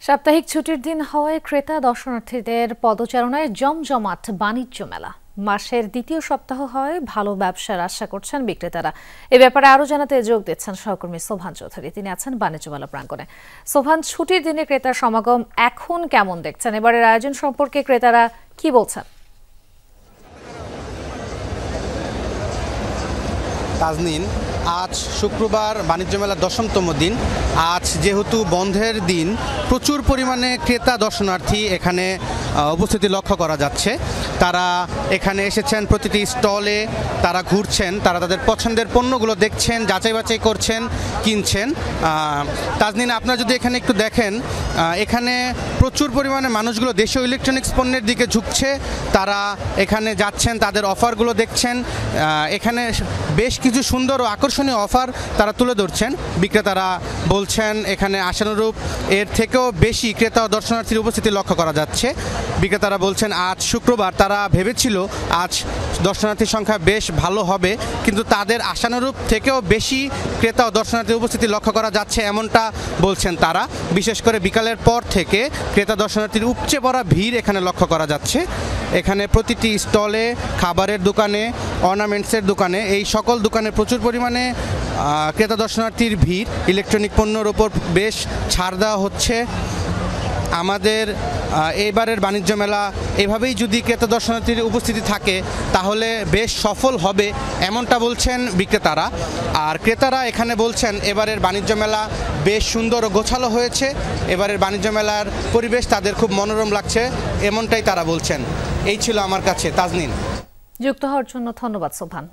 সাপ্তাহিক ছুটির দিন হওয়ায় ক্রেতা দর্শনার্থীদের পদচারণায় জমজমাট বাণিজ্য মেলা। মাসের দ্বিতীয় সপ্তাহ হয় ভালো ব্যবসার আশা করছেন বিক্রেতারা। এ ব্যাপারে আরো জানাতে যোগ দিচ্ছেন সহকর্মী সোভান চৌধুরী। তিনি আছেন বাণিজ্য মেলা প্রাঙ্গণে। সোভান, ছুটির দিনে ক্রেতার সমাগম এখন কেমন দেখছেন? এবারের আয়োজন সম্পর্কে ক্রেতারা কি বলছেন? তাজনীন, আজ শুক্রবার বাণিজ্য মেলার 10তম দিন। আজ যেহেতু বন্ধের দিন, প্রচুর পরিমাণে ক্রেতা দর্শনার্থী এখানে উপস্থিতি লক্ষ্য করা যাচ্ছে। তারা এখানে এসেছেন, প্রতিটি স্টলে তারা ঘুরছেন, তারা তাদের পছন্দের পণ্যগুলো দেখছেন, যাচাই বাছাই করছেন, কিনছেন। তাজনীন, আপনারা যদি এখানে একটু দেখেন, এখানে প্রচুর পরিমাণে মানুষগুলো দেশীয় ইলেকট্রনিক্স পণ্যের দিকে ঝুঁকছে। তারা এখানে যাচ্ছেন, তাদের অফারগুলো দেখছেন। এখানে বেশ কিছু সুন্দর ও আকর্ষণীয় অফার তারা তুলে ধরছেন। বিক্রেতারা বলছেন এখানে আশানুরূপ এর থেকেও বেশি ক্রেতা ও দর্শনার্থীর উপস্থিতি লক্ষ্য করা যাচ্ছে। বিক্রেতারা বলছেন আজ শুক্রবার তারা ভেবেছিল আজ দর্শনার্থীর সংখ্যা বেশ ভালো হবে, কিন্তু তাদের আশানুরূপ থেকেও বেশি ক্রেতা ও দর্শনার্থীর উপস্থিতি লক্ষ্য করা যাচ্ছে, এমনটা বলছেন তারা। বিশেষ করে বিকালের পর থেকে ক্রেতা দর্শনার্থীর উপচে পড়া ভিড় এখানে লক্ষ্য করা যাচ্ছে। এখানে প্রতিটি স্টলে, খাবারের দোকানে, অর্নামেন্টসের দোকানে, এই সকল দোকানে প্রচুর পরিমাণে ক্রেতা দর্শনার্থীর ভিড়। ইলেকট্রনিক পণ্যের ওপর বেশ ছাড় দেওয়া হচ্ছে। আমাদের এইবারের বাণিজ্য মেলা এভাবেই যদি ক্রেতা দর্শনার্থীর উপস্থিতি থাকে তাহলে বেশ সফল হবে, এমনটা বলছেন বিক্রেতারা। আর ক্রেতারা এখানে বলছেন এবারের বাণিজ্য মেলা বেশ সুন্দর ও গোছালো হয়েছে। এবারের বাণিজ্য মেলার পরিবেশ তাদের খুব মনোরম লাগছে, এমনটাই তারা বলছেন। এই ছিল আমার কাছে। তাজনীন, যুক্ত হওয়ার জন্য ধন্যবাদ সোভান।